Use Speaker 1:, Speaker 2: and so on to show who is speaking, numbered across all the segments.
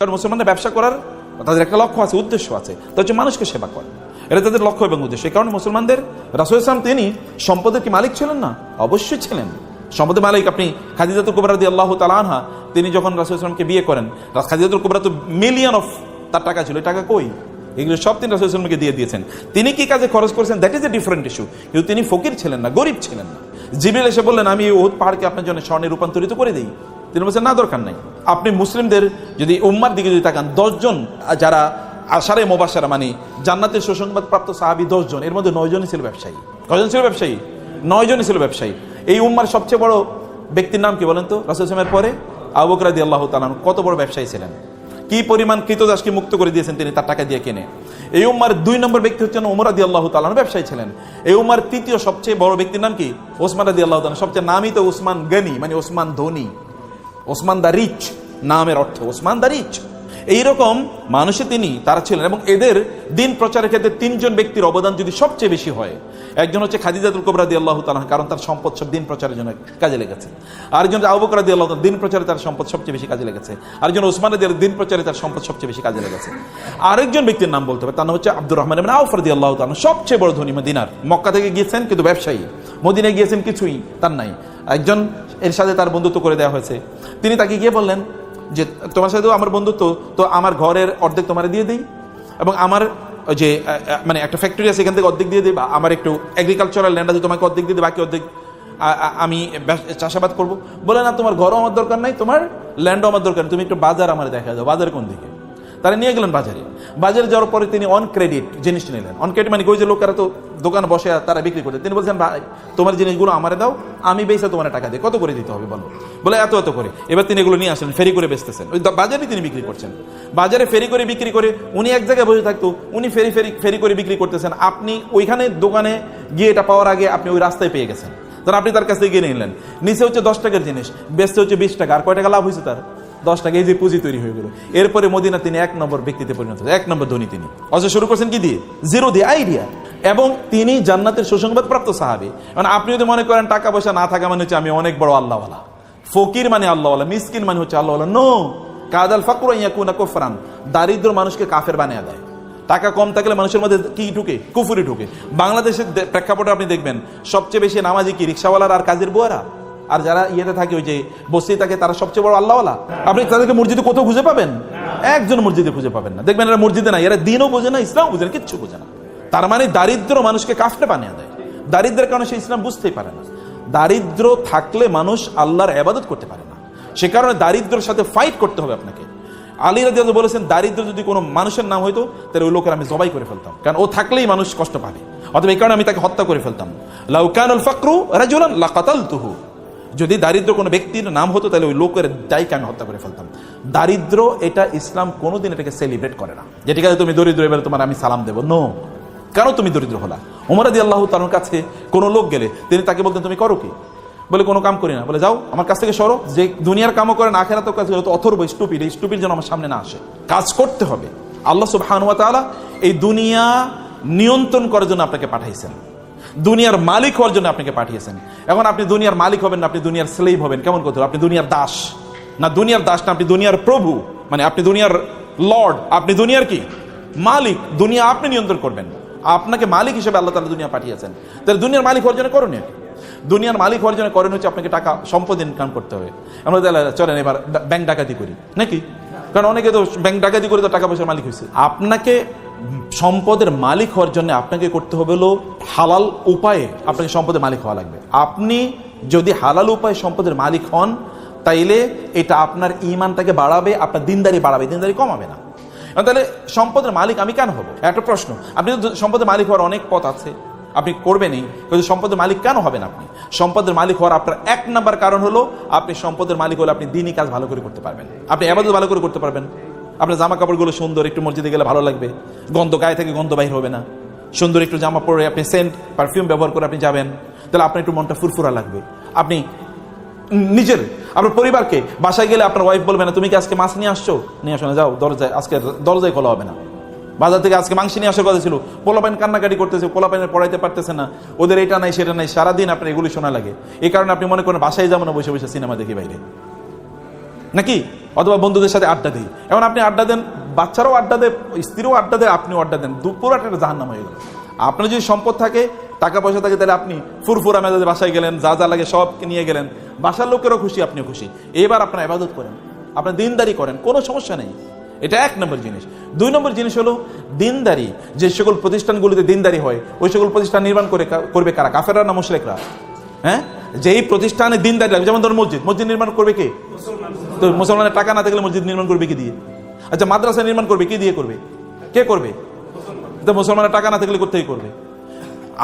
Speaker 1: কারণ মুসলমানদের ব্যবসা করার তাদের একটা লক্ষ্য আছে, উদ্দেশ্য আছে, তা হচ্ছে মানুষকে সেবা করা। এটা তাদের লক্ষ্য এবং উদ্দেশ্য। এই কারণে মুসলমানদের রাসূল সাল্লাল্লাহু আলাইহি ওয়াসাল্লাম তিনি সম্পদের কি মালিক ছিলেন না? অবশ্যই ছিলেন সম্পদের মালিক। আপনি খাদিজাতুল কুবরা রাদিয়াল্লাহু তাআলা আনহা, তিনি যখন রাসূল সাল্লাল্লাহু আলাইহি ওয়াসাল্লামকে বিয়ে করেন, খাদিজাতুল কুবরা তো মিলিয়ন অফ তার টাকা ছিল, এই টাকা কই? এগুলো সব তিনি রাসূল সাল্লাল্লাহু আলাইহি ওয়াসাল্লামকে দিয়ে দিয়েছেন। তিনি কি কাজে খরচ করেছেন, that is a different issue. কিন্তু তিনি ফকির ছিলেন না, গরিব ছিলেন না। জিবরিল এসে বললেন, আমি উহুদ পাহাড়কে আপনার জন্য স্বর্ণে রূপান্তরিত করে দিই। তিনি বলছেন, না, দরকার নাই। আপনি মুসলিমদের যদি উম্মার দিকে যদি তাকান, 10 জন যারা আশারে মুবাশশারা মানে জান্নাতের সুসংবাদ প্রাপ্ত সাহাবী 10 জন, এর মধ্যে 9 জনই ছিল ব্যবসায়ী। কয়জন ছিল ব্যবসায়ী? 9 জনই ছিল ব্যবসায়ী। এই উম্মার সবচেয়ে বড় ব্যক্তির নাম কি বলেন তো? রাসূল সাল্লাল্লাহু আলাইহি ওয়াসাল্লামের পরে আবু বকর রাদিয়াল্লাহু তাআলা কত বড় ব্যবসায়ী ছিলেন, কি পরিমাণ কৃতদাসকে মুক্ত করে দিয়েছেন তিনি তার টাকা দিয়ে কিনে। এই উম্মার 2 নম্বর ব্যক্তি হচ্ছেন ওমর রাদিয়াল্লাহু তাআলা, ব্যবসায়ী ছিলেন। এই উম্মার 3য় সবচেয়ে বড় ব্যক্তির নাম কি? ওসমান রাদিয়াল্লাহু তাআলা। সবচেয়ে নামই তো ওসমান গনি, মানে ওসমান ধনী, ওসমান দা রিচ, নামের অর্থ ওসমান দা রিচ। এইরকম মানুষে তিনি তারা ছিলেন। এবং এদের দিন প্রচারের ক্ষেত্রে 3 জন ব্যক্তির অবদান যদি সবচেয়ে বেশি হয়, একজন হচ্ছে খাদিজাতুল কুবরা রাদিয়াল্লাহু তাআলা, কারণ তার সম্পদ সব দিন প্রচারের জন্য কাজে লেগেছে। আরেকজন আবু বকর রাদিয়াল্লাহু তাআলা, দিন প্রচারে তার সম্পদ সবচেয়ে বেশি কাজে লেগেছে। আরেকজন ওসমান রাদিয়াল্লাহু, দিন প্রচারে তার সম্পদ সবচেয়ে বেশি কাজে লেগেছে। আরেকজন ব্যক্তির নাম বলতে হবে, তার নাম হচ্ছে আব্দুর রহমান ইবনে আউফ রাদিয়াল্লাহু তাআলা, সবচেয়ে বড় ধনী মদিনার। মক্কা থেকে গিয়েছেন কিন্তু ব্যবসায়ী, মদিনায় গিয়েছেন কিছুই তার নাই। একজন এর সাথে তার বন্ধুত্ব করে দেওয়া হয়েছে। তিনি তাকে গিয়ে বললেন যে, তোমার সাথে আমার বন্ধুত্ব, তো আমার ঘরের অর্ধেক তোমার দিয়ে দিই, এবং আমার যে মানে একটা ফ্যাক্টরি আছে এখান থেকে অর্ধেক দিয়ে দিই, বা আমার একটু এগ্রিকালচারাল ল্যান্ড আছে তোমাকে অর্ধেক দিয়ে দিই, বাকি অর্ধেক আমি চাষাবাদ করবো। বলে, না, তোমার ঘরও আমার দরকার নাই, তোমার ল্যান্ডও আমার দরকার, তুমি একটু বাজার আমার দেখা দাও। বাজার কোন দিকে? তারা নিয়ে গেলেন বাজারে। বাজারে যাওয়ার পরে তিনি অন ক্রেডিট জিনিসটা নিলেন। অন ক্রেডিট মানে ওই যে লোকেরা তো দোকান বসে তারা বিক্রি করছে, তিনি বলছেন, ভাই তোমার জিনিসগুলো আমারে দাও, আমি বেচা তোমার টাকা দিয়ে। কত করে দিতে হবে বলো? বলে, এত এত করে। এবার তিনি এগুলো নিয়ে আসলেন, ফেরি করে বেচতেছেন, ওই বাজারে তিনি বিক্রি করছেন। বাজারে ফেরি করে বিক্রি করে উনি এক জায়গায় বসে থাকতো, উনি ফেরি করে বিক্রি করতেছেন। আপনি ওইখানে দোকানে গিয়ে এটা পাওয়ার আগে আপনি ওই রাস্তায় পেয়ে গেছেন, তখন আপনি তার কাছ থেকে গিয়ে নিলেন। নিচে হচ্ছে 10 টাকার জিনিস, বেচতে হচ্ছে 20 টাকা। আর কয় টাকা লাভ হয়েছে তার? 10 টাকা। এই যে পুঁজি তৈরি হয়ে গেল। এরপরে মদিনা তিনি 1 নম্বর ব্যক্তিতে পরিণত হয়েছে, 1 নম্বর ধনী তিনি। অথচ শুরু করছেন কি দিয়ে? জিরো দিয়ে, আইডিয়া। এবং তিনি জান্নাতের সুসংবাদ প্রাপ্ত সাহাবী। মানে আপনি যদি মনে করেন টাকা পয়সা না থাকা মানে হচ্ছে আমি অনেক বড় আল্লাহওয়ালা, ফকির মানে আল্লাহওয়ালা, মিসকিন মানে হচ্ছে আল্লাহওয়ালা, নো। কাদাল ফাকরু ইয়াকুনা কুফরান, দারিদ্র মানুষকে কাফের বানিয়ে দেয়। টাকা কম থাকলে মানুষের মধ্যে কি ঢুকে? কুফরি ঢুকে। বাংলাদেশের প্রেক্ষাপটে আপনি দেখবেন সবচেয়ে বেশি নামাজি কি রিকশাওয়ালার আর কাজের বুয়ারা, আর যারা ইয়েতে থাকে ওই যে বস্তি থাকে তারা সবচেয়ে বড় আল্লাহওয়ালা। আপনি তাদেরকে মসজিদে কোথাও খুঁজে পাবেন? একজন মসজিদে খুঁজে পাবেন না। দেখবেন এরা মসজিদে নাই, এরা দিনও বোঝে না, ইসলাম বোঝে না, কিচ্ছু বোঝে না। তার মানে দারিদ্র মানুষকে কাফের বানিয়ে দেয়। দারিদ্রের কারণে সে ইসলাম বুঝতেই পারে না। দারিদ্র থাকলে মানুষ আল্লাহর ইবাদত করতে পারে না। সে কারণে দারিদ্রের সাথে ফাইট করতে হবে আপনাকে। আলী রাদিয়াল্লাহু বলেছেন, দারিদ্র যদি কোনো মানুষের নাম হইতো তাহলে ওই লোকের আমি জবাই করে ফেলতাম, কারণ ও থাকলেই মানুষ কষ্ট পাবে। অথবা এই কারণে আমি তাকে হত্যা করে ফেলতাম। লাউ কানাল ফাকরু রাজুলান লাকাতালতুহু, যদি দারিদ্র কোনো ব্যক্তির নাম হতো তাহলে ওই লোকের দায়কে আমি হত্যা করে ফেলতাম। দারিদ্র এটা ইসলাম কোনোদিন এটাকে সেলিব্রেট করে না, যে ঠিক আছে তুমি দরিদ্র এবারে তোমার আমি সালাম দেবো, নো। কেন তুমি দরিদ্র হলা? ওমর রাদিয়াল্লাহু তাআলার কাছে কোনো লোক গেলে তিনি তাকে বলতেন, তুমি করো কি? বলে, কোনো কাম করি না। বলে, যাও আমার কাছ থেকে সরো। যে দুনিয়ার কামও করেন আখিরাতের কাছে অথর্ব স্টুপিড, এই স্টুপিড যেন আমার সামনে না আসে। কাজ করতে হবে। আল্লাহ সুবহানাহু ওয়া তাআলা এই দুনিয়া নিয়ন্ত্রণ করার জন্য আপনাকে পাঠাইছেন, দুনিয়ার মালিক হওয়ার জন্য আপনাকে পাঠিয়েছেন। এখন আপনি দুনিয়ার মালিক হবেন না, আপনি দুনিয়ার স্লেভ হবেন। কেমন করতে হবে? আপনি দুনিয়ার দাস না, দুনিয়ার দাস না, আপনি দুনিয়ার প্রভু, মানে আপনি দুনিয়ার লর্ড, আপনি দুনিয়ার কি মালিক। দুনিয়া আপনি নিয়ন্ত্রণ করবেন, আপনাকে মালিক হিসেবে আল্লাহ তাআলা দুনিয়া পাঠিয়েছেন। তাহলে দুনিয়ার মালিক হওয়ার জন্য করণীয়, দুনিয়ার মালিক হওয়ার জন্য করণীয় হচ্ছে আপনাকে টাকা সম্পদ ইনকাম করতে হবে। আমরা চলেন এবার ব্যাংক ডাকাতি করি নাকি? কারণ অনেকে তো ব্যাংক ডাকাতি করে তো টাকা পয়সার মালিক হয়েছে। আপনাকে সম্পদের মালিক হওয়ার জন্য আপনাকে করতে হবে হলো হালাল উপায়ে আপনাকে সম্পদের মালিক হওয়া লাগবে। আপনি যদি হালাল উপায়ে সম্পদের মালিক হন তাইলে এটা আপনার ঈমানটাকে বাড়াবে, আপনার দিনদারি বাড়াবে, দিনদারি কমাবে না। তাহলে সম্পদের মালিক আমি কেন হব? একটা প্রশ্ন। আপনি সম্পদের মালিক হওয়ার অনেক পথ আছে, আপনি করবেনই, কিন্তু সম্পদের মালিক কেন হবেন? আপনি সম্পদের মালিক হওয়ার আপনার 1 নম্বর কারণ হলো আপনি সম্পদের মালিক হলে আপনি দ্বীনি কাজ ভালো করে করতে পারবেন, আপনি ইবাদত ভালো করে করতে পারবেন। আপনার জামা কাপড়গুলো সুন্দর, একটু মসজিদে গেলে ভালো লাগবে, গন্ধ গায়ে থেকে গন্ধ বাইর হবে না। সুন্দর একটু জামা পরে আপনি সেন্ট পারফিউম ব্যবহার করে আপনি যাবেন, তাহলে আপনার একটু মনটা ফুরফুরা লাগবে। আপনি নিজের আপনার পরিবারকে বাসায় গেলে আপনার ওয়াইফ বলবে না, তুমি কি আজকে মাছ নিয়ে আসছো? নিয়ে আসো না, যাও দরজায়, আজকে দরজায় খোলা হবে না। বাজার থেকে আজকে মাংস নিয়ে আসার কথা ছিল, পোলাপাইন কান্নাকাটি করতেছে, পোলাপাইনের পড়াইতে পারতেছে না, ওদের এটা নাই সেটা নাই, সারাদিন আপনার এগুলি শোনা লাগে। এই কারণে আপনি মনে করেন বাসায় যাবো না, বসে বসে সিনেমা দেখি বাইরে। নাকি? অথবা বন্ধুদের সাথে আড্ডা দিই। এখন আপনি আড্ডা দেন, বাচ্চারাও আড্ডা দেয়, স্ত্রীও আড্ডা দেয়, আপনিও আড্ডা দেন, পুরো একটা জাহান্নাম হয়ে গেল। আপনার যদি সম্পদ থাকে, টাকা পয়সা থাকে, তাহলে আপনি ফুরফুরা মেজাজে বাসায় গেলেন, যা যা লাগে সব নিয়ে গেলেন, বাসার লোকেরও খুশি, আপনিও খুশি। এবার আপনার ইবাদত করেন, আপনার দিনদারি করেন, কোনো সমস্যা নেই। এটা 1 নম্বর জিনিস। 2 নম্বর জিনিস হলো দিনদারি। যে সকল প্রতিষ্ঠানগুলিতে দিনদারি হয়, ওই সকল প্রতিষ্ঠান নির্মাণ করবে কারা? কাফেররা না মুশরিকরা? হ্যাঁ, যেই প্রতিষ্ঠানে দিনদারি লাগবে, যেমন ধরুন মসজিদ নির্মাণ করবে কে? তো মুসলমানের টাকা না থাকলে মসজিদ নির্মাণ করবে কি দিয়ে? আচ্ছা, মাদ্রাসা নির্মাণ করবে কি দিয়ে করবে? কে করবে? তো মুসলমানের টাকা না থাকলে কোথেকে করবে?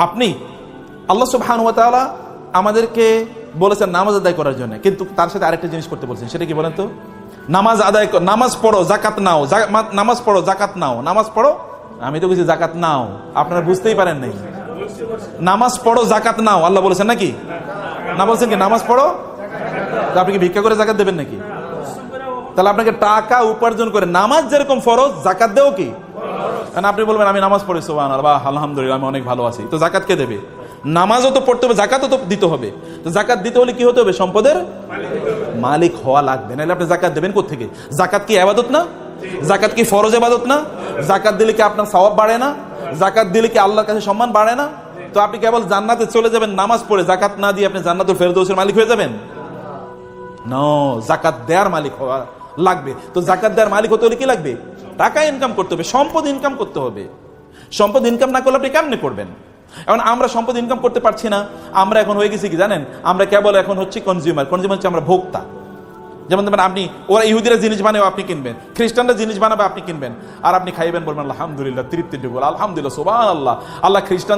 Speaker 1: আপনি আল্লাহ সুবহানাহু ওয়া তাআলা আমাদেরকে বলেছেন নামাজ আদায় করার জন্য, কিন্তু তার সাথে আরেকটা জিনিস করতে বলছেন। সেটা কি বলেন তো? নামাজ আদায়, নামাজ পড়ো, জাকাত নাও, নামাজ পড়ো, জাকাত নাও, নামাজ পড়ো। আমি তো কিছু জাকাত নাও, আপনারা বুঝতেই পারেন নাই। নামাজ পড়ো, জাকাত নাও, আল্লাহ বলেছেন নাকি? না বলছেন কি নামাজ পড়ো? আপনি কি ভিক্ষা করে জাকাত দেবেন নাকি? তাহলে আপনাকে টাকা উপার্জন করে নামাজ যেরকম ফরজ, জাকাত দেও কি? কারণ আপনি বলবেন আমি নামাজ পড়ি, সুবহানাল্লাহ, আলহামদুলিল্লাহ, আমি অনেক ভালো আছি। তো জাকাত কে দেবে? নামাজও তো পড়তে হবে, জাকাতও তো দিতে হবে। তো জাকাত দিতে হলে কি হতে হবে? সম্পদের মালিক হওয়া লাগবে, নাহলে আপনি জাকাত দেবেন কোত্থেকে? জাকাত কি ইবাদত না? জাকাত কি ফরজ ইবাদত না? জাকাত দিলে কি আপনার সওয়াব বাড়ে না? জাকাত দিলে কি আল্লাহর কাছে সম্মান বাড়ে না? তো আপনি কেবল জান্নাতে চলে যাবেন নামাজ পড়ে, জাকাত না দিয়ে আপনি জান্নাতুল ফেরদৌসের মালিক হয়ে যাবেন? নো, জাকাত দেওয়ার মালিক হওয়া লাগবে। তো জাকাত দেওয়ার মালিক হতে হলে কি লাগবে? টাকা ইনকাম করতে হবে, সম্পদ ইনকাম করতে হবে। সম্পদ ইনকাম না করলে আপনি কেমনে করবেন? এখন আমরা সম্পদ ইনকাম করতে পারছি না, আমরা এখন হয়ে গেছি কি জানেন? আমরা কেবল এখন হচ্ছে কনজিউমার হচ্ছে আমরা ভোক্তা। যেমন আপনি, ওরা ইহুদিরা জিনিস বানাবে, আপনি কিনবেন, খ্রিস্টানরা জিনিস বানাবে, আপনি কিনবেন, আর আপনি খাইবেন, বলবেন আলহামদুলিল্লাহ, তৃপ্তি ডুবল, আলহামদুলিল্লাহ, সুবহানাল্লাহ, আল্লাহ খ্রিস্টান